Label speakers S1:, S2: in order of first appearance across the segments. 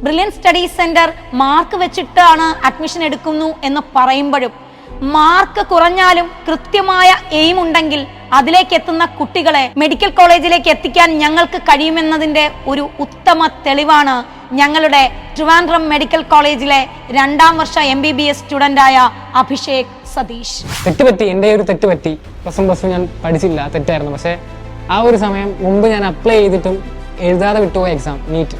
S1: Brilliant studies centre mark വെച്ചിട്ടാണ് admission എടുക്കുന്നു എന്ന് പറയുമ്പോഴും മാർക്ക് കുറഞ്ഞാലും കൃത്യമായ എയിം ഉണ്ടെങ്കിൽ അതിലേക്ക് എത്തുന്ന കുട്ടികളെ മെഡിക്കൽ കോളേജിലേക്ക് എത്തിക്കാൻ ഞങ്ങൾക്ക് കഴിയുമെന്നതിന്റെ ഒരു ഉത്തമ തെളിവാണ് ഞങ്ങളുടെ ട്രിവാൻഡ്രം മെഡിക്കൽ കോളേജിലെ 2ാം വർഷ MBBS സ്റ്റുഡന്റായ അഭിഷേക് സതീഷ്.
S2: തെറ്റുപറ്റി, എൻ്റെ ഒരു തെറ്റുപറ്റി. പ്ലസ് ഞാൻ പഠിച്ചില്ല, തെറ്റായിരുന്നു. പക്ഷേ ആ ഒരു സമയം മുമ്പ് ഞാൻ അപ്ലൈ ചെയ്തിട്ടും എഴുതാതെ വിട്ടുപോയ എക്സാം നീറ്റ്,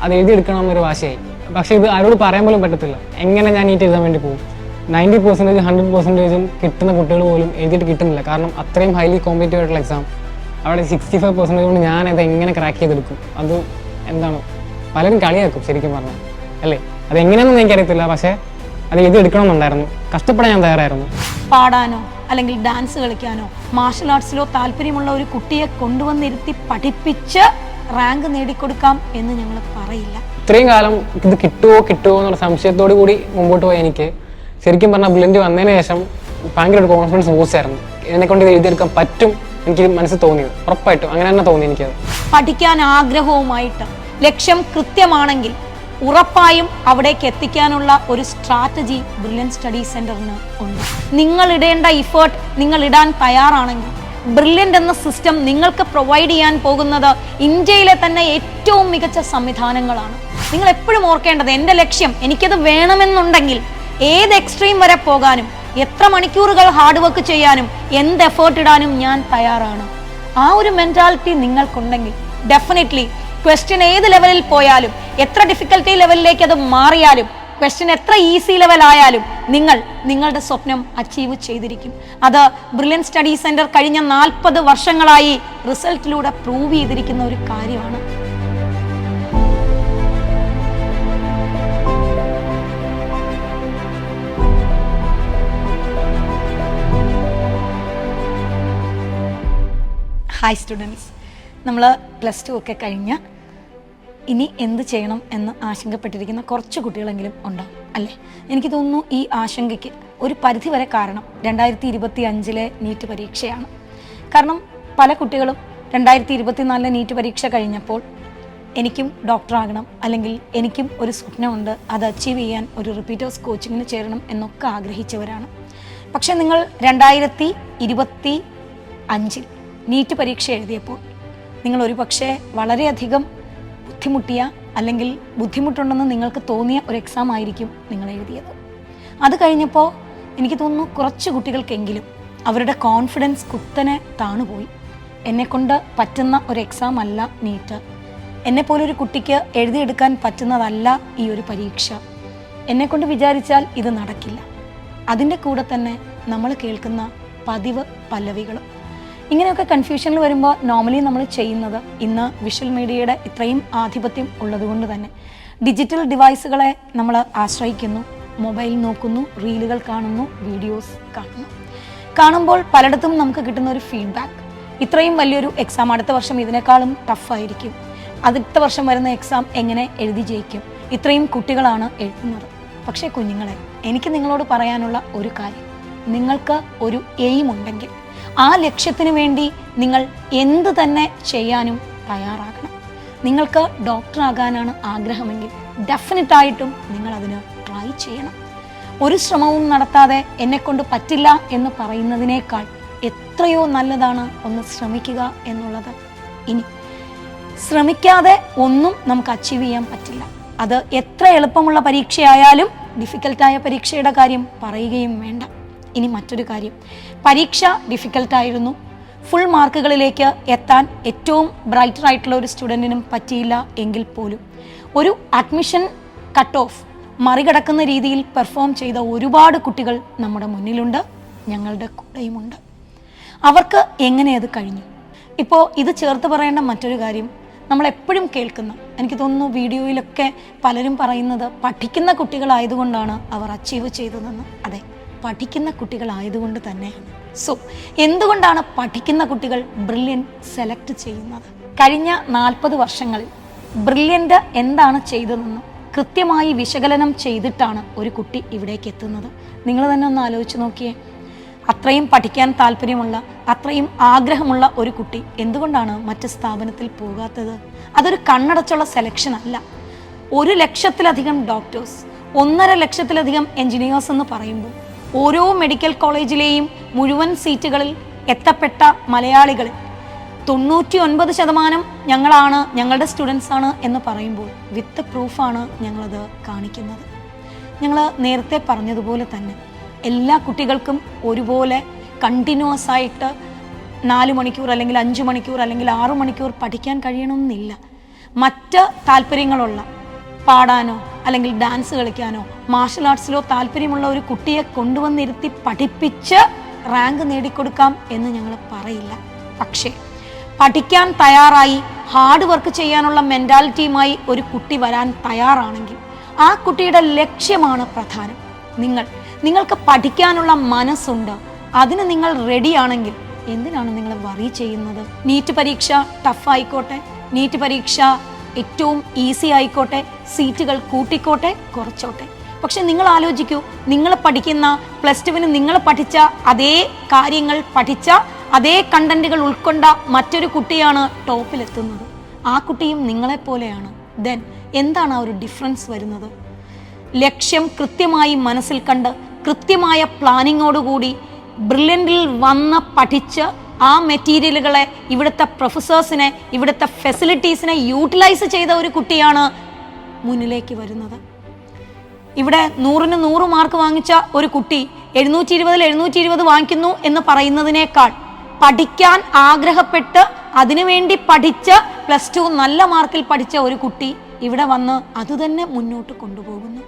S2: അത് എഴുതിയെടുക്കണം എന്നൊരു വാശിയായി. പക്ഷേ ഇത് ആരോട് പറയാൻ പോലും പറ്റത്തില്ല. എങ്ങനെ ഞാൻ നീറ്റ് എഴുതാൻ വേണ്ടി പോകും? 90%, 100% കിട്ടുന്ന കുട്ടികൾ പോലും എഴുതിയിട്ട് കിട്ടുന്നില്ല. കാരണം അത്രയും ഹൈലി കോമ്പറ്റീവ് ആയിട്ടുള്ള എക്സാം. അവിടെ 65% കൊണ്ട് ഞാൻ അത് എങ്ങനെ ക്രാക്ക് ചെയ്തെടുക്കും? അത് എന്താണ്, പലരും കളിയാക്കും ശരിക്കും പറഞ്ഞാൽ, അല്ലേ? അതെങ്ങനെയാണെന്ന് എനിക്കറിയത്തില്ല. പക്ഷേ അത് എഴുതിയെടുക്കണമെന്നുണ്ടായിരുന്നു. കഷ്ടപ്പെടാൻ ഞാൻ തയ്യാറായിരുന്നു.
S1: പാടാനോ അല്ലെങ്കിൽ ഡാൻസ് കളിക്കാനോ മാർഷൽ ആർട്സിലോ താല്പര്യമുള്ള ഒരു കുട്ടിയെ കൊണ്ടുവന്നിരുത്തി പഠിപ്പിച്ച് റാങ്ക് നേടിക്കൊടുക്കാം എന്ന് ഞങ്ങൾ പറയില്ല.
S2: ഇത്രയും കാലം ഇത് കിട്ടുമോ എന്നുള്ള സംശയത്തോടു കൂടി മുമ്പോട്ട് പോയ എനിക്ക് ശരിക്കും പറഞ്ഞാൽ ബ്രില്യൻ്റ് വന്നതിന് ശേഷം ഭയങ്കര ഒരു കോൺഫിഡൻസ് ബൂസ്റ്റ് ആയിരുന്നു. എന്നെക്കൊണ്ട് ഇത് എഴുതിയെടുക്കാൻ പറ്റും എനിക്ക് മനസ്സിൽ തോന്നിയത്. ഉറപ്പായിട്ടും അങ്ങനെ തന്നെ തോന്നി എനിക്കത്.
S1: പഠിക്കാൻ ആഗ്രഹവുമായിട്ട് ലക്ഷ്യം കൃത്യമാണെങ്കിൽ ഉറപ്പായും അവിടേക്ക് എത്തിക്കാനുള്ള ഒരു സ്ട്രാറ്റജി ബ്രില്യൻ സ്റ്റഡീസ് സെന്ററിന് ഉണ്ട്. നിങ്ങൾ ഇടേണ്ട ഇഫേർട്ട് നിങ്ങൾ ഇടാൻ തയ്യാറാണെങ്കിൽ ബ്രില്യൻ്റ് എന്ന സിസ്റ്റം നിങ്ങൾക്ക് പ്രൊവൈഡ് ചെയ്യാൻ പോകുന്നത് ഇന്ത്യയിലെ തന്നെ ഏറ്റവും മികച്ച സംവിധാനങ്ങളാണ്. നിങ്ങൾ എപ്പോഴും ഓർക്കേണ്ടത്, എൻ്റെ ലക്ഷ്യം എനിക്കത് വേണമെന്നുണ്ടെങ്കിൽ ഏത് എക്സ്ട്രീം വരെ പോകാനും, എത്ര മണിക്കൂറുകൾ ഹാർഡ് വർക്ക് ചെയ്യാനും, എന്ത് എഫേർട്ട് ഇടാനും ഞാൻ തയ്യാറാണ്. ആ ഒരു മെന്റാലിറ്റി നിങ്ങൾക്കുണ്ടെങ്കിൽ ഡെഫിനറ്റ്ലി ക്വസ്റ്റ്യൻ ഏത് ലെവലിൽ പോയാലും, എത്ര ഡിഫിക്കൽട്ടി ലെവലിലേക്ക് അത് മാറിയാലും, ക്വസ്റ്റ്യൻ എത്ര ഈസി ലെവൽ ആയാലും നിങ്ങളുടെ സ്വപ്നം അച്ചീവ് ചെയ്തിരിക്കും. അത് ബ്രില്യൻ സ്റ്റഡീസ് സെന്റർ കഴിഞ്ഞ 40 വർഷങ്ങളായി റിസൾട്ടിലൂടെ പ്രൂവ് ചെയ്തിരിക്കുന്ന ഒരു കാര്യമാണ്. ഹായ് സ്റ്റുഡൻസ്, നമ്മൾ +2 ഒക്കെ കഴിഞ്ഞ് ഇനി എന്ത് ചെയ്യണം എന്ന് ആശങ്കപ്പെട്ടിരിക്കുന്ന കുറച്ച് കുട്ടികളെങ്കിലും ഉണ്ടാവും, അല്ലേ? എനിക്ക് തോന്നുന്നു ഈ ആശങ്കയ്ക്ക് ഒരു പരിധിവരെ കാരണം 2025 നീറ്റ് പരീക്ഷയാണ്. കാരണം പല കുട്ടികളും 2024 നീറ്റ് പരീക്ഷ കഴിഞ്ഞപ്പോൾ എനിക്കും ഡോക്ടറാകണം, അല്ലെങ്കിൽ എനിക്കും ഒരു സ്വപ്നമുണ്ട്, അത് അച്ചീവ് ചെയ്യാൻ ഒരു റിപ്പീറ്റേഴ്സ് കോച്ചിങ്ങിന് ചേരണം എന്നൊക്കെ ആഗ്രഹിച്ചവരാണ്. പക്ഷേ നിങ്ങൾ 2025 നീറ്റ് പരീക്ഷ എഴുതിയപ്പോൾ നിങ്ങൾ ഒരു പക്ഷേ വളരെയധികം ബുദ്ധിമുട്ടിയ, അല്ലെങ്കിൽ ബുദ്ധിമുട്ടുണ്ടെന്ന് നിങ്ങൾക്ക് തോന്നിയ ഒരു എക്സാം ആയിരിക്കും നിങ്ങൾ എഴുതിയത്. അത് കഴിഞ്ഞപ്പോൾ എനിക്ക് തോന്നുന്നു കുറച്ച് കുട്ടികൾക്കെങ്കിലും അവരുടെ കോൺഫിഡൻസ് കുത്തനെ താണുപോയി. എന്നെക്കൊണ്ട് പറ്റുന്ന ഒരു എക്സാം അല്ല നീറ്റ്, എന്നെപ്പോലൊരു കുട്ടിക്ക് എഴുതിയെടുക്കാൻ പറ്റുന്നതല്ല ഈ ഒരു പരീക്ഷ, എന്നെക്കൊണ്ട് വിചാരിച്ചാൽ ഇത് നടക്കില്ല. അതിൻ്റെ കൂടെ തന്നെ നമ്മൾ കേൾക്കുന്ന പതിവ് പല്ലവികളും. ഇങ്ങനെയൊക്കെ കൺഫ്യൂഷനിൽ വരുമ്പോൾ നോർമലി നമ്മൾ ചെയ്യുന്നത്, ഇന്ന് വിഷ്വൽ മീഡിയയുടെ ഇത്രയും ആധിപത്യം ഉള്ളതുകൊണ്ട് തന്നെ ഡിജിറ്റൽ ഡിവൈസുകളെ നമ്മൾ ആശ്രയിക്കുന്നു, മൊബൈൽ നോക്കുന്നു, റീലുകൾ കാണുന്നു, വീഡിയോസ് കാണുമ്പോൾ പലയിടത്തും നമുക്ക് കിട്ടുന്ന ഒരു ഫീഡ്ബാക്ക്, ഇത്രയും വലിയൊരു എക്സാം അടുത്ത വർഷം ഇതിനേക്കാളും ടഫായിരിക്കും, അടുത്ത വർഷം വരുന്ന എക്സാം എങ്ങനെ എഴുതി ജയിക്കും, ഇത്രയും കുട്ടികളാണ് എഴുതുന്നത്. പക്ഷേ കുഞ്ഞുങ്ങളെ, എനിക്ക് നിങ്ങളോട് പറയാനുള്ള ഒരു കാര്യം, നിങ്ങൾക്ക് ഒരു എയിം ഉണ്ടെങ്കിൽ ആ ലക്ഷ്യത്തിന് വേണ്ടി നിങ്ങൾ എന്ത് തന്നെ ചെയ്യാനും തയ്യാറാകണം. നിങ്ങൾക്ക് ഡോക്ടറാകാനാണ് ആഗ്രഹമെങ്കിൽ ഡെഫിനറ്റായിട്ടും നിങ്ങൾ അതിന് ട്രൈ ചെയ്യണം. ഒരു ശ്രമവും നടത്താതെ എന്നെക്കൊണ്ട് പറ്റില്ല എന്ന് പറയുന്നതിനേക്കാൾ എത്രയോ നല്ലതാണ് ഒന്ന് ശ്രമിക്കുക എന്നുള്ളത്. ഇനി ശ്രമിക്കാതെ ഒന്നും നമുക്ക് അച്ചീവ് ചെയ്യാൻ പറ്റില്ല. അത് എത്ര എളുപ്പമുള്ള പരീക്ഷയായാലും ഡിഫിക്കൽട്ടായ പരീക്ഷയുടെ കാര്യം പറയുകയും വേണ്ട. ഇനി മറ്റൊരു കാര്യം, പരീക്ഷ ഡിഫിക്കൽട്ടായിരുന്നു, ഫുൾ മാർക്കുകളിലേക്ക് എത്താൻ ഏറ്റവും ബ്രൈറ്റർ ആയിട്ടുള്ള ഒരു സ്റ്റുഡൻറ്റിനും പറ്റിയില്ല എങ്കിൽ പോലും ഒരു അഡ്മിഷൻ കട്ട് ഓഫ് മറികടക്കുന്ന രീതിയിൽ പെർഫോം ചെയ്ത ഒരുപാട് കുട്ടികൾ നമ്മുടെ മുന്നിലുണ്ട്, ഞങ്ങളുടെ കൂടെയുമുണ്ട്. അവർക്ക് എങ്ങനെ അത് കഴിഞ്ഞു? ഇപ്പോൾ ഇത് ചേർത്ത് പറയേണ്ട മറ്റൊരു കാര്യം, നമ്മളെപ്പോഴും കേൾക്കുന്ന, എനിക്ക് തോന്നുന്നു വീഡിയോയിലൊക്കെ പലരും പറയുന്നത് പഠിക്കുന്ന കുട്ടികളായതുകൊണ്ടാണ് അവർ അച്ചീവ് ചെയ്തതെന്ന്. അതെ, പഠിക്കുന്ന കുട്ടികളായതുകൊണ്ട് തന്നെയാണ്. സോ എന്തുകൊണ്ടാണ് പഠിക്കുന്ന കുട്ടികൾ ബ്രില്യൻ്റ് സെലക്ട് ചെയ്യുന്നത്? കഴിഞ്ഞ 40 വർഷങ്ങളിൽ ബ്രില്യൻ്റ് എന്താണ് ചെയ്തതെന്ന് കൃത്യമായി വിശകലനം ചെയ്തിട്ടാണ് ഒരു കുട്ടി ഇവിടേക്ക് എത്തുന്നത്. നിങ്ങൾ തന്നെ ഒന്ന് ആലോചിച്ച് നോക്കിയേ. അത്രയും പഠിക്കാൻ താല്പര്യമുള്ള, അത്രയും ആഗ്രഹമുള്ള ഒരു കുട്ടി എന്തുകൊണ്ടാണ് മറ്റ് സ്ഥാപനത്തിൽ പോകാത്തത്? അതൊരു കണ്ണടച്ചുള്ള സെലക്ഷൻ അല്ല. 1 ലക്ഷത്തിലധികം ഡോക്ടേഴ്സ്, 1.5 ലക്ഷത്തിലധികം എൻജിനീയേഴ്സ് എന്ന് പറയുമ്പോൾ ഓരോ മെഡിക്കൽ കോളേജിലെയും മുഴുവൻ സീറ്റുകളിൽ എത്തപ്പെട്ട മലയാളികളിൽ 99% ഞങ്ങളാണ്, ഞങ്ങളുടെ സ്റ്റുഡൻസ് ആണ് എന്ന് പറയുമ്പോൾ വിത്ത് പ്രൂഫാണ് ഞങ്ങളത് കാണിക്കുന്നത്. ഞങ്ങൾ നേരത്തെ പറഞ്ഞതുപോലെ തന്നെ എല്ലാ കുട്ടികൾക്കും ഒരുപോലെ കണ്ടിന്യൂസ് ആയിട്ട് 4 മണിക്കൂർ അല്ലെങ്കിൽ 5 മണിക്കൂർ അല്ലെങ്കിൽ 6 മണിക്കൂർ പഠിക്കാൻ കഴിയണമെന്നില്ല. മറ്റ് താല്പര്യങ്ങളുള്ള, പാടാനോ അല്ലെങ്കിൽ ഡാൻസ് കളിക്കാനോ മാർഷൽ ആർട്സിലോ താല്പര്യമുള്ള ഒരു കുട്ടിയെ കൊണ്ടുവന്നിരുത്തി പഠിപ്പിച്ച് റാങ്ക് നേടിക്കൊടുക്കാം എന്ന് ഞങ്ങൾ പറയില്ല. പക്ഷേ പഠിക്കാൻ തയ്യാറായി ഹാർഡ് വർക്ക് ചെയ്യാനുള്ള മെൻറ്റാലിറ്റിയുമായി ഒരു കുട്ടി വരാൻ തയ്യാറാണെങ്കിൽ ആ കുട്ടിയുടെ ലക്ഷ്യമാണ് പ്രധാനം. നിങ്ങൾക്ക് പഠിക്കാനുള്ള മനസ്സുണ്ട്, അതിന് നിങ്ങൾ റെഡിയാണെങ്കിൽ എന്തിനാണ് നിങ്ങൾ വറി ചെയ്യുന്നത്? നീറ്റ് പരീക്ഷ ടഫ് ആയിക്കോട്ടെ, നീറ്റ് പരീക്ഷ ഏറ്റവും ഈസി ആയിക്കോട്ടെ, സീറ്റുകൾ കൂട്ടിക്കോട്ടെ കുറച്ചോട്ടെ, പക്ഷെ നിങ്ങൾ ആലോചിക്കൂ, നിങ്ങൾ പഠിക്കുന്ന +2 നിങ്ങൾ പഠിച്ച അതേ കാര്യങ്ങൾ പഠിച്ച അതേ കണ്ടന്റുകൾ ഉൾക്കൊണ്ട മറ്റൊരു കുട്ടിയാണ് ടോപ്പിലെത്തുന്നത്. ആ കുട്ടിയും നിങ്ങളെപ്പോലെയാണ്. ദെൻ എന്താണ് ആ ഒരു ഡിഫറൻസ് വരുന്നത്? ലക്ഷ്യം കൃത്യമായി മനസ്സിൽ കണ്ട് കൃത്യമായ പ്ലാനിങ്ങോടുകൂടി ബ്രില്യൻറ്റിൽ വന്ന് പഠിച്ച് ആ മെറ്റീരിയലുകളെ, ഇവിടുത്തെ പ്രൊഫസേഴ്സിനെ, ഇവിടുത്തെ ഫെസിലിറ്റീസിനെ യൂട്ടിലൈസ് ചെയ്ത ഒരു കുട്ടിയാണ് മുന്നിലേക്ക് വരുന്നത്. ഇവിടെ 100-ന് 100 മാർക്ക് വാങ്ങിച്ച ഒരു കുട്ടി 720-ൽ 720 വാങ്ങിക്കുന്നു എന്ന് പറയുന്നതിനേക്കാൾ പഠിക്കാൻ ആഗ്രഹപ്പെട്ട് അതിനുവേണ്ടി പഠിച്ച് +2 നല്ല മാർക്കിൽ പഠിച്ച ഒരു കുട്ടി ഇവിടെ വന്ന് അതുതന്നെ മുന്നോട്ട് കൊണ്ടുപോകുന്നു.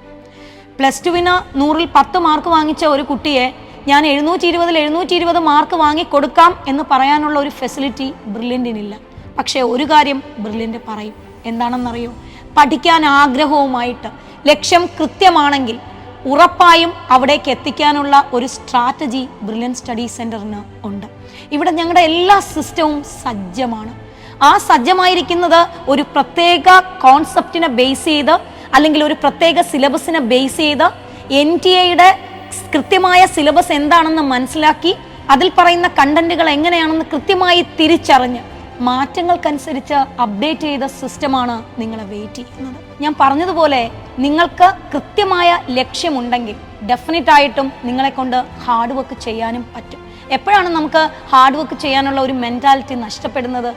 S1: +2-ന് 100-ൽ 10 മാർക്ക് വാങ്ങിച്ച ഒരു കുട്ടിയെ ഞാൻ 720-ൽ 720 മാർക്ക് വാങ്ങി കൊടുക്കാം എന്ന് പറയാനുള്ള ഒരു ഫെസിലിറ്റി ബ്രില്യൻറ്റിനില്ല. പക്ഷേ ഒരു കാര്യം ബ്രില്യൻറ്റ് പറയും, എന്താണെന്നറിയോ? പഠിക്കാൻ ആഗ്രഹവുമായിട്ട് ലക്ഷ്യം കൃത്യമാണെങ്കിൽ ഉറപ്പായും അവിടേക്ക് എത്തിക്കാനുള്ള ഒരു സ്ട്രാറ്റജി ബ്രില്യൻറ്റ് സ്റ്റഡി സെൻറ്ററിന് ഉണ്ട്. ഇവിടെ ഞങ്ങളുടെ എല്ലാ സിസ്റ്റവും സജ്ജമാണ്. ആ സജ്ജമായിരിക്കുന്നത് ഒരു പ്രത്യേക കോൺസെപ്റ്റിനെ ബേസ് ചെയ്ത് അല്ലെങ്കിൽ ഒരു പ്രത്യേക സിലബസിനെ ബേസ് ചെയ്ത് NTA-യുടെ കൃത്യമായ സിലബസ് എന്താണെന്ന് മനസ്സിലാക്കി അതിൽ പറയുന്ന കണ്ടന്റുകൾ എങ്ങനെയാണെന്ന് കൃത്യമായി തിരിച്ചറിഞ്ഞ് മാറ്റങ്ങൾക്കനുസരിച്ച് അപ്ഡേറ്റ് ചെയ്ത സിസ്റ്റമാണ് നിങ്ങളെ വെയിറ്റ് ചെയ്യുന്നത്. ഞാൻ പറഞ്ഞതുപോലെ നിങ്ങൾക്ക് കൃത്യമായ ലക്ഷ്യമുണ്ടെങ്കിൽ ഡെഫിനറ്റ് ആയിട്ടും നിങ്ങളെ കൊണ്ട് ഹാർഡ് വർക്ക് ചെയ്യാനും പറ്റും. എപ്പോഴാണ് നമുക്ക് ഹാർഡ് വർക്ക് ചെയ്യാനുള്ള ഒരു മെൻറ്റാലിറ്റി നഷ്ടപ്പെടുന്നത്?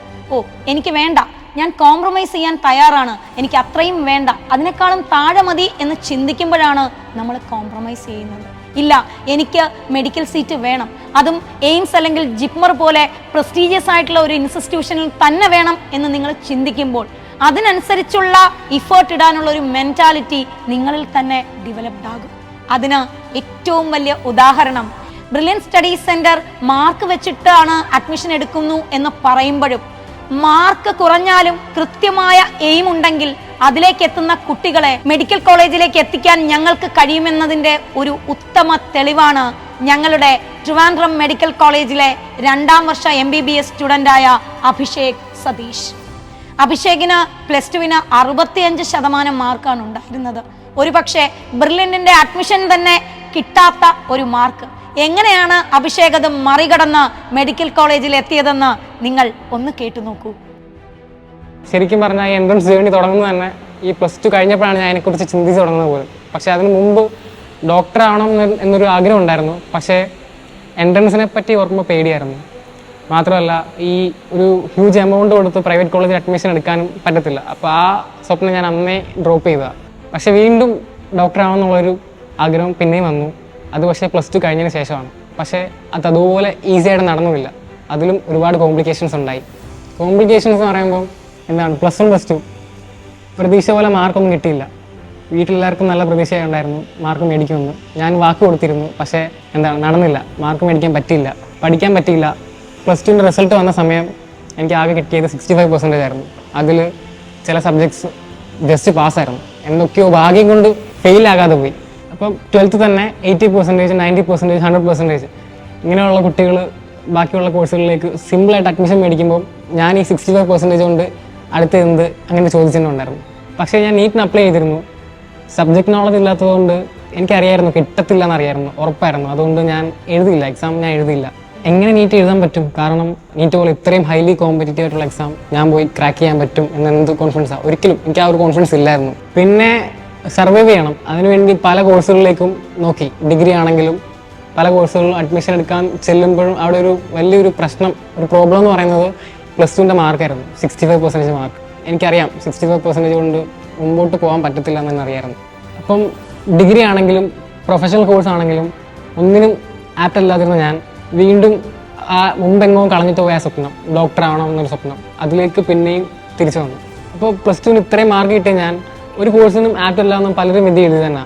S1: എനിക്ക് വേണ്ട, ഞാൻ കോംപ്രമൈസ് ചെയ്യാൻ തയ്യാറാണ്, എനിക്ക് അത്രയും വേണ്ട, അതിനേക്കാളും താഴെ മതി എന്ന് ചിന്തിക്കുമ്പോഴാണ് നമ്മൾ കോംപ്രമൈസ് ചെയ്യുന്നത്. ഇല്ല, എനിക്ക് മെഡിക്കൽ സീറ്റ് വേണം, അതും എയിംസ് അല്ലെങ്കിൽ ജിപ്മർ പോലെ പ്രസ്റ്റീജിയസ് ആയിട്ടുള്ള ഒരു ഇൻസ്റ്റിറ്റ്യൂഷനിൽ തന്നെ വേണം എന്ന് നിങ്ങൾ ചിന്തിക്കുമ്പോൾ അതിനനുസരിച്ചുള്ള ഇഫേർട്ട് ഇടാനുള്ള ഒരു മെൻറ്റാലിറ്റി നിങ്ങളിൽ തന്നെ ഡെവലപ്ഡ് ആകും. അതിന് ഏറ്റവും വലിയ ഉദാഹരണം ബ്രില്യൻറ്റ് സ്റ്റഡി സെൻറ്റർ മാർക്ക് വെച്ചിട്ടാണ് അഡ്മിഷൻ എടുക്കുന്നു എന്ന് പറയുമ്പോഴും മാർക്ക് കുറഞ്ഞാലും കൃത്യമായ എയിം ഉണ്ടെങ്കിൽ അതിലേക്ക് എത്തുന്ന കുട്ടികളെ മെഡിക്കൽ കോളേജിലേക്ക് എത്തിക്കാൻ ഞങ്ങൾക്ക് കഴിയുമെന്നതിൻ്റെ ഒരു ഉത്തമ തെളിവാണ് ഞങ്ങളുടെ ട്രിവാൻഡ്രം മെഡിക്കൽ കോളേജിലെ 2ാം വർഷ MBBS സ്റ്റുഡൻ്റായ അഭിഷേക് സതീഷ്. അഭിഷേകിന് +2-ന് 65% മാർക്കാണ് ഉണ്ടായിരുന്നത്. ഒരു പക്ഷേ ബ്രില്യൻറ്റിൻ്റെ അഡ്മിഷൻ തന്നെ കിട്ടാത്ത ഒരു മാർക്ക്. എങ്ങനെയാണ് അഭിഷേക് അത് മറികടന്ന് മെഡിക്കൽ കോളേജിൽ എത്തിയതെന്ന് നിങ്ങൾ ഒന്ന് കേട്ടു നോക്കൂ.
S2: ശരിക്കും പറഞ്ഞാൽ ഈ എൻട്രൻസ് ജേർണി തുടങ്ങുന്നത് തന്നെ ഈ +2 കഴിഞ്ഞപ്പോഴാണ് ഞാൻ അതിനെക്കുറിച്ച് ചിന്തിച്ച് തുടങ്ങുന്നത് പോലും. പക്ഷേ അതിന് മുമ്പ് ഡോക്ടർ ആവണം എന്നൊരു ആഗ്രഹം ഉണ്ടായിരുന്നു. പക്ഷേ എൻട്രൻസിനെ പറ്റി ഓർക്കുമ്പോൾ പേടിയായിരുന്നു. മാത്രമല്ല ഈ ഒരു ഹ്യൂജ് എമൗണ്ട് കൊടുത്ത് പ്രൈവറ്റ് കോളേജിൽ അഡ്മിഷൻ എടുക്കാനും പറ്റത്തില്ല. അപ്പോൾ ആ സ്വപ്നം ഞാൻ അന്നേ ഡ്രോപ്പ് ചെയ്തതാണ്. പക്ഷേ വീണ്ടും ഡോക്ടർ ആവണമെന്നുള്ളൊരു ആഗ്രഹം പിന്നെയും വന്നു. അത് പക്ഷേ +2 കഴിഞ്ഞതിന് ശേഷമാണ്. പക്ഷേ അതുപോലെ ഈസി ആയിട്ട് നടന്നുമില്ല. അതിലും ഒരുപാട് കോംപ്ലിക്കേഷൻസ് ഉണ്ടായി. കോംപ്ലിക്കേഷൻസ് എന്ന് പറയുമ്പോൾ എന്താണ്, +1 +2 പ്രതീക്ഷ പോലെ മാർക്കൊന്നും കിട്ടിയില്ല. വീട്ടിലെല്ലാവർക്കും നല്ല പ്രതീക്ഷയുണ്ടായിരുന്നു മാർക്ക് മേടിക്കുമെന്ന്. ഞാൻ വാക്ക് കൊടുത്തിരുന്നു, പക്ഷേ നടന്നില്ല. മാർക്ക് മേടിക്കാൻ പറ്റിയില്ല, പഠിക്കാൻ പറ്റിയില്ല. +2ൻ്റെ റിസൾട്ട് വന്ന സമയം എനിക്ക് ആകെ കിട്ടിയത് 65% ആയിരുന്നു. അതിൽ ചില സബ്ജക്ട്സ് ജസ്റ്റ് പാസ്സായിരുന്നു, എന്തൊക്കെയോ ഭാഗ്യം കൊണ്ട് ഫെയിലാകാതെ പോയി. അപ്പം 12th തന്നെ 80%, 90%, 100% ഇങ്ങനെയുള്ള കുട്ടികൾ ബാക്കിയുള്ള കോഴ്സുകളിലേക്ക് സിമ്പിളായിട്ട് അഡ്മിഷൻ മേടിക്കുമ്പോൾ ഞാൻ ഈ 65% കൊണ്ട് അടുത്ത് എന്ത് അങ്ങനെ ചോദിച്ചിട്ടുണ്ടായിരുന്നു. പക്ഷേ ഞാൻ നീറ്റിന് അപ്ലൈ ചെയ്തിരുന്നു. സബ്ജക്ട് നോളജ് ഇല്ലാത്തതുകൊണ്ട് എനിക്കറിയായിരുന്നു കിട്ടത്തില്ല എന്നറിയായിരുന്നു, ഉറപ്പായിരുന്നു. അതുകൊണ്ട് ഞാൻ എഴുതിയില്ല, എക്സാം ഞാൻ എഴുതിയില്ല. എങ്ങനെ നീറ്റ് എഴുതാൻ പറ്റും? കാരണം നീറ്റ് പോലെ ഇത്രയും ഹൈലി കോമ്പറ്റീറ്റീവ് ആയിട്ടുള്ള എക്സാം ഞാൻ പോയി ക്രാക്ക് ചെയ്യാൻ പറ്റും എന്ന് എന്ത് കോൺഫിഡൻസാണ്? ഒരിക്കലും എനിക്ക് ആ ഒരു കോൺഫിഡൻസ് ഇല്ലായിരുന്നു. പിന്നെ സർവൈവ് ചെയ്യണം, അതിനുവേണ്ടി പല കോഴ്സുകളിലേക്കും നോക്കി. ഡിഗ്രി ആണെങ്കിലും പല കോഴ്സുകളിലും അഡ്മിഷൻ എടുക്കാൻ ചെല്ലുമ്പോഴും അവിടെ ഒരു വലിയൊരു പ്രശ്നം, ഒരു പ്രോബ്ലം എന്ന് പറയുന്നത് +2ൻ്റെ മാർക്കായിരുന്നു. 65% മാർക്ക്. എനിക്കറിയാം 65% കൊണ്ട് മുമ്പോട്ട് പോകാൻ പറ്റത്തില്ല എന്ന് അറിയായിരുന്നു. അപ്പം ഡിഗ്രി ആണെങ്കിലും പ്രൊഫഷണൽ കോഴ്സ് ആണെങ്കിലും ഒന്നിനും ആപ്റ്റ് അല്ലാതിരുന്ന ഞാൻ വീണ്ടും ആ മുമ്പെങ്ങോ കളഞ്ഞിട്ട് പോയ സ്വപ്നം, ഡോക്ടർ ആവണം എന്നൊരു സ്വപ്നം, അതിലേക്ക് പിന്നെയും തിരിച്ചു വന്നു. അപ്പോൾ +2ന് ഇത്രയും മാർക്ക് കിട്ടിയ ഞാൻ ഒരു കോഴ്സിനും ആപ്റ്റ് അല്ല എന്നും പലരും വിധി എഴുതി തന്നെ.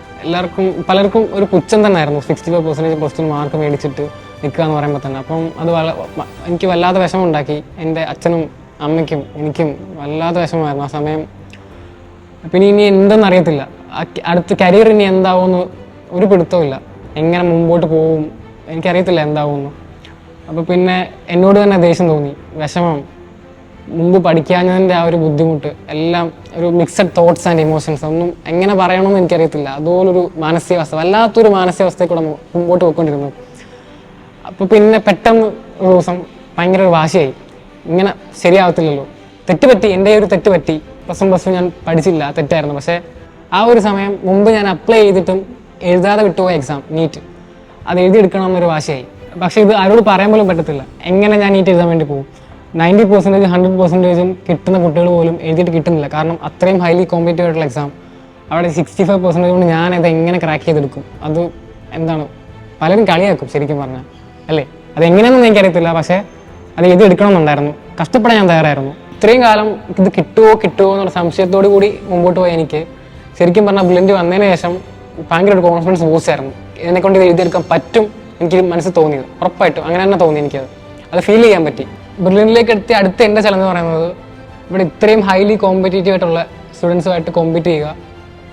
S2: പലർക്കും ഒരു പുച്ഛം തന്നെ ആയിരുന്നു 65% +2 മാർക്ക് മേടിച്ചിട്ട് നിൽക്കുക എന്ന് പറയുമ്പോൾ തന്നെ. അപ്പം അത് എനിക്ക് വല്ലാതെ വിഷമം ഉണ്ടാക്കി. എൻ്റെ അച്ഛനും അമ്മയ്ക്കും എനിക്കും വല്ലാതെ വിഷമമായിരുന്നു ആ സമയം. പിന്നെ ഇനി എന്തെന്ന് അറിയത്തില്ല, അടുത്ത കരിയർ ഇനി എന്താവുമെന്ന് ഒരു പിടുത്തമില്ല. എങ്ങനെ മുമ്പോട്ട് പോവും എനിക്കറിയത്തില്ല എന്താവുമെന്ന്. അപ്പോൾ പിന്നെ എന്നോട് തന്നെ ദേഷ്യം തോന്നി, വിഷമം, മുമ്പ് പഠിക്കാഞ്ഞതിൻ്റെ ആ ഒരു ബുദ്ധിമുട്ട്, എല്ലാം ഒരു മിക്സഡ് തോട്ട്സ് ആൻഡ് ഇമോഷൻസ്. ഒന്നും എങ്ങനെ പറയണമെന്ന് എനിക്കറിയത്തില്ല. അതുപോലൊരു മാനസികാവസ്ഥ, വല്ലാത്തൊരു മാനസികാവസ്ഥയിൽ കൂടെ മുമ്പോട്ട് പോയിക്കൊണ്ടിരുന്നു. അപ്പോൾ പിന്നെ പെട്ടെന്ന് ഒരു ദിവസം ഭയങ്കര ഒരു വാശിയായി, ഇങ്ങനെ ശരിയാവത്തില്ലല്ലോ, തെറ്റുപറ്റി, എൻ്റെ ഒരു തെറ്റുപറ്റി. +1 ഞാൻ പഠിച്ചില്ല, തെറ്റായിരുന്നു. പക്ഷേ ആ ഒരു സമയം മുമ്പ് ഞാൻ അപ്ലൈ ചെയ്തിട്ടും എഴുതാതെ വിട്ടുപോയ എക്സാം നീറ്റ്, അത് എഴുതിയെടുക്കണം എന്നൊരു വാശിയായി. പക്ഷേ ഇത് ആരോട് പറയാൻ പോലും പറ്റത്തില്ല. എങ്ങനെ ഞാൻ നീറ്റ് എഴുതാൻ വേണ്ടി പോകും? 90%, 100% കിട്ടുന്ന കുട്ടികൾ പോലും എഴുതിയിട്ട് കിട്ടുന്നില്ല. കാരണം അത്രയും ഹൈലി കോമ്പറ്റീവ് ആയിട്ടുള്ള എക്സാം. അവിടെ 65% കൊണ്ട് ഞാൻ അത് എങ്ങനെ ക്രാക്ക് ചെയ്തെടുക്കും? അത് എന്താണ്, പലരും കളിയാക്കും ശരിക്കും പറഞ്ഞാൽ, അല്ലേ? അതെങ്ങനെയാണെന്ന് എനിക്കറിയത്തില്ല. പക്ഷേ അത് എഴുതിയെടുക്കണമെന്നുണ്ടായിരുന്നു. കഷ്ടപ്പെടാൻ ഞാൻ തയ്യാറായിരുന്നു. ഇത്രയും കാലം ഇത് കിട്ടുമോ എന്നുള്ള സംശയത്തോടു കൂടി മുമ്പോട്ട് പോയി എനിക്ക് ശരിക്കും പറഞ്ഞാൽ ബ്രില്യൻ്റ് വന്നതിന് ശേഷം ഭയങ്കര ഒരു കോൺഫിഡൻസ് ബൂസ്റ്റ് ആയിരുന്നു. ഇതിനെക്കൊണ്ട് ഇത് എഴുതിയെടുക്കാൻ പറ്റും എനിക്ക് മനസ്സിൽ തോന്നിയത്, ഉറപ്പായിട്ടും അങ്ങനെ തന്നെ തോന്നി. അത് ഫീൽ ചെയ്യാൻ പറ്റി. ബ്രില്യൻ്റിലേക്ക് എത്തിയ അടുത്ത എൻ്റെ ചലഞ്ച് എന്ന് പറയുന്നത് ഇവിടെ ഇത്രയും ഹൈലി കോമ്പറ്റീറ്റീവ് ആയിട്ടുള്ള സ്റ്റുഡൻസുമായിട്ട് കോമ്പീറ്റ് ചെയ്യുക.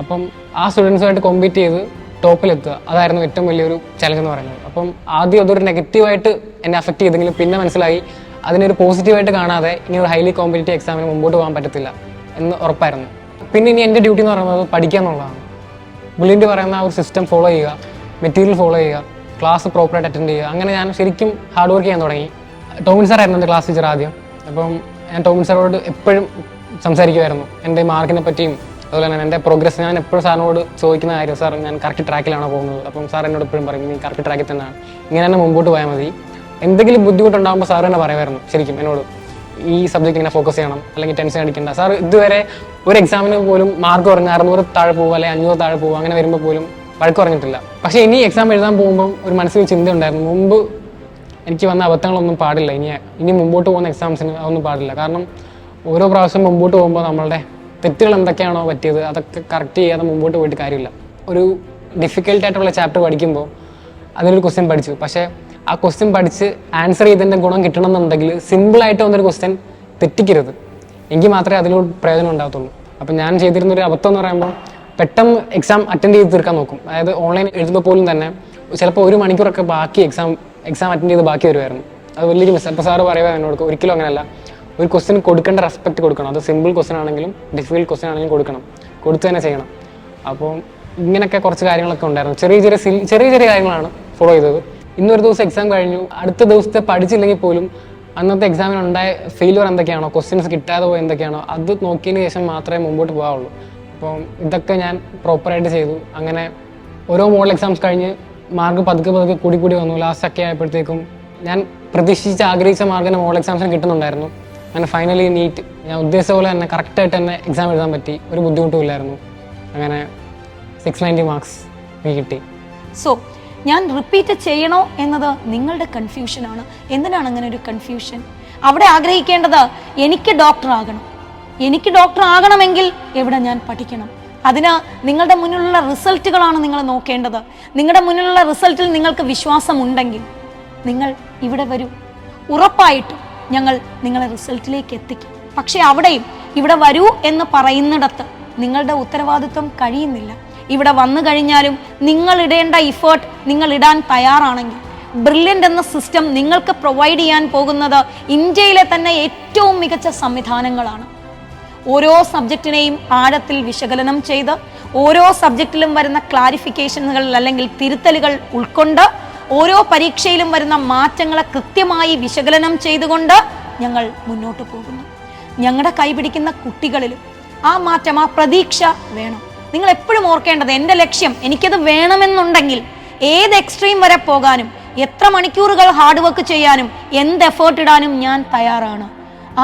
S2: അപ്പം ആ സ്റ്റുഡൻസുമായിട്ട് കോമ്പീറ്റ് ചെയ്ത് ടോപ്പിലെത്തുക, അതായിരുന്നു ഏറ്റവും വലിയൊരു ചലഞ്ച് എന്ന് പറയുന്നത്. അപ്പം ആദ്യം അതൊരു നെഗറ്റീവായിട്ട് എന്നെ അഫക്റ്റ് ചെയ്തെങ്കിലും പിന്നെ മനസ്സിലായി അതിനൊരു പോസിറ്റീവായിട്ട് കാണാതെ ഇനി ഒരു ഹൈലി കോമ്പറ്റീറ്റീവ് എക്സാമിന് മുമ്പോട്ട് പോകാൻ പറ്റത്തില്ല എന്ന് ഉറപ്പായിരുന്നു. പിന്നെ ഇനി എൻ്റെ ഡ്യൂട്ടി എന്ന് പറയുന്നത് പഠിക്കുക എന്നുള്ളതാണ്. ബ്രില്യൻ്റ് പറയുന്ന ആ ഒരു സിസ്റ്റം ഫോളോ ചെയ്യുക, മെറ്റീരിയൽ ഫോളോ ചെയ്യുക, ക്ലാസ് പ്രോപ്പറായിട്ട് അറ്റൻഡ് ചെയ്യുക. അങ്ങനെ ഞാൻ ശരിക്കും ഹാർഡ് വർക്ക് ചെയ്യാൻ തുടങ്ങി. ടോമിൻ സാറായിരുന്നു എൻ്റെ ക്ലാസ് ടീച്ചർ ആദ്യം. അപ്പം ഞാൻ ടോമിൻ സാറോട് എപ്പോഴും സംസാരിക്കുമായിരുന്നു എൻ്റെ മാർക്കിനെ പറ്റിയും അതുപോലെ തന്നെ എൻ്റെ പ്രോഗ്രസ്. ഞാൻ എപ്പോഴും സാറിനോട് ചോദിക്കുന്ന കാര്യം, സാർ ഞാൻ കറക്റ്റ് ട്രാക്കിലാണോ പോകുന്നത്? അപ്പം സാർ എന്നോട് എപ്പോഴും പറയും, നീ കറക്റ്റ് ട്രാക്കിൽ തന്നെയാണ്, ഇങ്ങനെ തന്നെ മുമ്പോട്ട് പോയാൽ മതി. എന്തെങ്കിലും ബുദ്ധിമുട്ടുണ്ടാകുമ്പോൾ സാർ തന്നെ പറയുമായിരുന്നു ശരിക്കും എന്നോട്, ഈ സബ്ജക്റ്റ് ഇങ്ങനെ ഫോക്കസ് ചെയ്യണം, അല്ലെങ്കിൽ ടെൻഷൻ അടിക്കേണ്ട. സാർ ഇതുവരെ ഒരു എക്സാമിന് പോലും മാർക്ക് കുറഞ്ഞ 600 താഴെ പോകുക അല്ലെങ്കിൽ 500 താഴെ പോകുക അങ്ങനെ വരുമ്പോൾ പോലും വഴക്ക് പറഞ്ഞിട്ടില്ല. പക്ഷേ ഇനി എക്സാം എഴുതാൻ പോകുമ്പം ഒരു മനസ്സിൽ ചിന്ത ഉണ്ടായിരുന്നു, മുമ്പ് എനിക്ക് വന്ന അബദ്ധങ്ങളൊന്നും പാടില്ല, ഇനി മുമ്പോട്ട് പോകുന്ന എക്സാംസിന് അതൊന്നും പാടില്ല. കാരണം ഓരോ പ്രാവശ്യം മുമ്പോട്ട് പോകുമ്പോൾ നമ്മളുടെ തെറ്റുകൾ എന്തൊക്കെയാണോ പറ്റിയത് അതൊക്കെ കറക്റ്റ് ചെയ്യാതെ മുമ്പോട്ട് പോയിട്ട് കാര്യമില്ല. ഒരു ഡിഫിക്കൽട്ടായിട്ടുള്ള ചാപ്റ്റർ പഠിക്കുമ്പോൾ അതിലൊരു ക്വസ്റ്റ്യൻ പഠിച്ചു, പക്ഷേ ആ ക്വസ്റ്റ്യൻ പഠിച്ച് ആൻസർ ചെയ്തതിൻ്റെ ഗുണം കിട്ടണമെന്നുണ്ടെങ്കിൽ സിമ്പിളായിട്ട് വന്നൊരു ക്വസ്റ്റ്യൻ തെറ്റിക്കരുത്, എങ്കിൽ മാത്രമേ അതിലൂടെ പ്രയോജനം ഉണ്ടാകത്തുള്ളൂ. അപ്പം ഞാൻ ചെയ്തിരുന്നൊരു അബദ്ധം എന്ന് പറയുമ്പോൾ പെട്ടെന്ന് എക്സാം അറ്റൻഡ് ചെയ്ത് തീർക്കാൻ നോക്കും. അതായത് ഓൺലൈൻ എഴുതുമ്പോൾ പോലും തന്നെ ചിലപ്പോൾ 1 മണിക്കൂറൊക്കെ ബാക്കി എക്സാം അറ്റൻഡ് ചെയ്ത് ബാക്കി വരുമായിരുന്നു. അത് വലിയൊരു മിസ്. അപ്പോൾ സാറ് പറയുക എന്നോട്, ഒരിക്കലും അങ്ങനെയല്ല, ഒരു ക്വസ്റ്റ്യൻ കൊടുക്കേണ്ട റെസ്പെക്ട് കൊടുക്കണം. അത് സിമ്പിൾ ക്വസ്റ്റ്യൻ ആണെങ്കിലും ഡിഫിക്കൽട്ട് ക്വസ്റ്റ്യൻ ആണെങ്കിലും കൊടുത്തു തന്നെ ചെയ്യണം. അപ്പോൾ ഇങ്ങനെയൊക്കെ കുറച്ച് കാര്യങ്ങളൊക്കെ ഉണ്ടായിരുന്നു. ചെറിയ കാര്യങ്ങളാണ് ഫോളോ ചെയ്തത്. ഇന്നൊരു ദിവസം എക്സാം കഴിഞ്ഞു, അടുത്ത ദിവസത്തെ പഠിച്ചില്ലെങ്കിൽ പോലും അന്നത്തെ എക്സാമിനുണ്ടായ ഫെയിലിയർ എന്തൊക്കെയാണോ, ക്വസ്റ്റ്യൻസ് കിട്ടാതെ പോയി എന്തൊക്കെയാണോ, അത് നോക്കിയതിന് ശേഷം മാത്രമേ മുമ്പോട്ട് പോകാവുള്ളൂ. അപ്പം ഇതൊക്കെ ഞാൻ പ്രോപ്പറായിട്ട് ചെയ്തു. അങ്ങനെ ഓരോ മോഡൽ എക്സാംസ് കഴിഞ്ഞ് മാർക്ക് പതുക്കെ കൂടി വന്നു. ലാസ്റ്റൊക്കെ ആയപ്പോഴത്തേക്കും ഞാൻ പ്രതീക്ഷിച്ച് ആഗ്രഹിച്ച മാർക്കിന് മോഡൽ എക്സാംസിന് കിട്ടുന്നുണ്ടായിരുന്നു. അങ്ങനെ ഫൈനലി നീറ്റ് ഞാൻ ഉദ്ദേശിച്ച പോലെ തന്നെ കറക്റ്റായിട്ട് തന്നെ എക്സാം എഴുതാൻ പറ്റി, ഒരു ബുദ്ധിമുട്ടും ഇല്ലായിരുന്നു. അങ്ങനെ 690 മാർക്സ് എനിക്ക് കിട്ടി.
S1: സോ ഞാൻ റിപ്പീറ്റ് ചെയ്യണോ എന്നത് നിങ്ങളുടെ കൺഫ്യൂഷനാണ്. എന്തിനാണ് അങ്ങനെ ഒരു കൺഫ്യൂഷൻ? അവിടെ ആഗ്രഹിക്കേണ്ടത് എനിക്ക് ഡോക്ടർ ആകണമെങ്കിൽ എവിടെ ഞാൻ പഠിക്കണം? അതിന് നിങ്ങളുടെ മുന്നിലുള്ള റിസൾട്ടുകളാണ് നിങ്ങൾ നോക്കേണ്ടത്. നിങ്ങളുടെ മുന്നിലുള്ള റിസൾട്ടിൽ നിങ്ങൾക്ക് വിശ്വാസമുണ്ടെങ്കിൽ നിങ്ങൾ ഇവിടെ വരൂ, ഉറപ്പായിട്ടും ഞങ്ങൾ നിങ്ങളെ റിസൾട്ടിലേക്ക് എത്തിക്കും. പക്ഷേ അവിടെയും ഇവിടെ വരൂ എന്ന് പറയുന്നിടത്ത് നിങ്ങളുടെ ഉത്തരവാദിത്വം കഴിയുന്നില്ല. ഇവിടെ വന്നു കഴിഞ്ഞാലും നിങ്ങൾ ഇടേണ്ട ഇഫേർട്ട് നിങ്ങൾ ഇടാൻ തയ്യാറാണെങ്കിൽ ബ്രില്യൻ്റ് എന്ന സിസ്റ്റം നിങ്ങൾക്ക് പ്രൊവൈഡ് ചെയ്യാൻ പോകുന്നത് ഇന്ത്യയിലെ തന്നെ ഏറ്റവും മികച്ച സംവിധാനങ്ങളാണ്. ഓരോ സബ്ജക്റ്റിനെയും ആഴത്തിൽ വിശകലനം ചെയ്ത് ഓരോ സബ്ജക്റ്റിലും വരുന്ന ക്ലാരിഫിക്കേഷനുകൾ അല്ലെങ്കിൽ തിരുത്തലുകൾ ഉൾക്കൊണ്ട് ഓരോ പരീക്ഷയിലും വരുന്ന മാറ്റങ്ങളെ കൃത്യമായി വിശകലനം ചെയ്തുകൊണ്ട് ഞങ്ങൾ മുന്നോട്ട് പോകുന്നു. ഞങ്ങളുടെ കൈപിടിക്കുന്ന കുട്ടികളിലും ആ മാറ്റം, ആ പ്രതീക്ഷ വേണം. നിങ്ങൾ എപ്പോഴും ഓർക്കേണ്ടത്, എൻ്റെ ലക്ഷ്യം എനിക്കത് വേണമെന്നുണ്ടെങ്കിൽ ഏത് എക്സ്ട്രീം വരെ പോകാനും, എത്ര മണിക്കൂറുകൾ ഹാർഡ് വർക്ക് ചെയ്യാനും, എന്ത് എഫേർട്ട് ഇടാനും ഞാൻ തയ്യാറാണ്.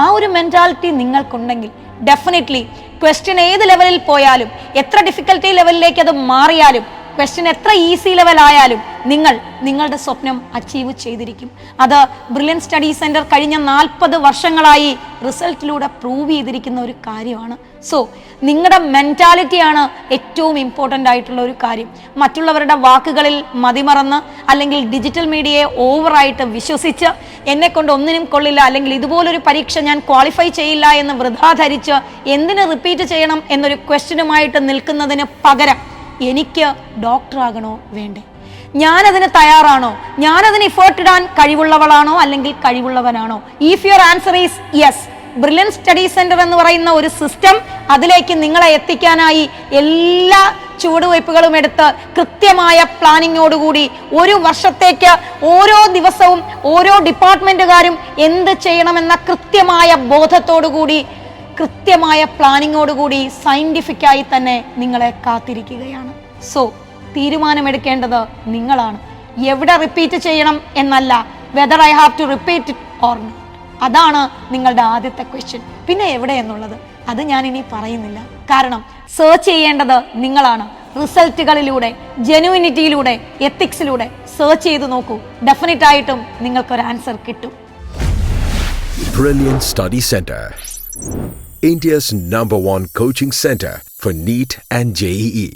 S1: ആ ഒരു മെന്റാലിറ്റി നിങ്ങൾക്കുണ്ടെങ്കിൽ ഡെഫിനറ്റ്ലി ക്വസ്റ്റ്യൻ ഏത് ലെവലിൽ പോയാലും, എത്ര ഡിഫിക്കൽട്ടി ലെവലിലേക്ക് അത് മാറിയാലും, ക്വസ്റ്റ്യൻ എത്ര ഈസി ലെവൽ ആയാലും നിങ്ങൾ നിങ്ങളുടെ സ്വപ്നം അച്ചീവ് ചെയ്തിരിക്കും. അത് ബ്രില്യൻ സ്റ്റഡി സെന്റർ കഴിഞ്ഞ 40 വർഷങ്ങളായി റിസൾട്ടിലൂടെ പ്രൂവ് ചെയ്തിരിക്കുന്ന ഒരു കാര്യമാണ്. സോ നിങ്ങളുടെ മെന്റാലിറ്റിയാണ് ഏറ്റവും ഇമ്പോർട്ടൻ്റ് ആയിട്ടുള്ള ഒരു കാര്യം. മറ്റുള്ളവരുടെ വാക്കുകളിൽ മതിമറന്ന് അല്ലെങ്കിൽ ഡിജിറ്റൽ മീഡിയയെ ഓവറായിട്ട് വിശ്വസിച്ച് എന്നെ കൊണ്ട് ഒന്നിനും കൊള്ളില്ല, അല്ലെങ്കിൽ ഇതുപോലൊരു പരീക്ഷ ഞാൻ ക്വാളിഫൈ ചെയ്യില്ല എന്ന് വൃഥാ ധരിച്ച് എന്തിന് റിപ്പീറ്റ് ചെയ്യണം എന്നൊരു ക്വസ്റ്റ്യനുമായിട്ട് നിൽക്കുന്നതിന് പകരം എനിക്ക് ഡോക്ടറാകണോ വേണ്ടേ, ഞാനതിന് തയ്യാറാണോ, ഞാനതിന് ഇഫേർട്ട് ഇടാൻ കഴിവുള്ളവളാണോ അല്ലെങ്കിൽ കഴിവുള്ളവനാണോ? If your answer is yes, brilliant study centre എന്ന് പറയുന്ന ഒരു സിസ്റ്റം അതിലേക്ക് നിങ്ങളെ എത്തിക്കാനായി എല്ലാ ചുവടുവയ്പ്പുകളും എടുത്ത് കൃത്യമായ പ്ലാനിങ്ങോടുകൂടി 1 വർഷത്തേക്ക് ഓരോ ദിവസവും ഓരോ ഡിപ്പാർട്ട്മെന്റുകാരും എന്ത് ചെയ്യണമെന്ന കൃത്യമായ ബോധത്തോടുകൂടി, കൃത്യമായ പ്ലാനിങ്ങോടുകൂടി സയന്റിഫിക്കായി തന്നെ നിങ്ങളെ കാത്തിരിക്കുകയാണ്. സോ തീരുമാനമെടുക്കേണ്ടത് നിങ്ങളാണ്. എവിടെ റിപ്പീറ്റ് ചെയ്യണം എന്നല്ല, whether I have to repeat it or not. അതാണ് നിങ്ങളുടെ ആദ്യത്തെ ക്വസ്റ്റ്യൻ. പിന്നെ എവിടെ എന്നുള്ളത് അത് ഞാൻ ഇനി പറയുന്നില്ല. കാരണം സെർച്ച് ചെയ്യേണ്ടത് നിങ്ങളാണ്. റിസൾട്ടുകളിലൂടെ, ജെനുവിനിറ്റിയിലൂടെ, എത്തിക്സിലൂടെ സെർച്ച് ചെയ്ത് നോക്കൂ. ഡെഫിനറ്റ് ആയിട്ടും നിങ്ങൾക്കൊരു ആൻസർ കിട്ടും.
S3: Brilliant Study Center, India's #1 coaching center for NEET and JEE.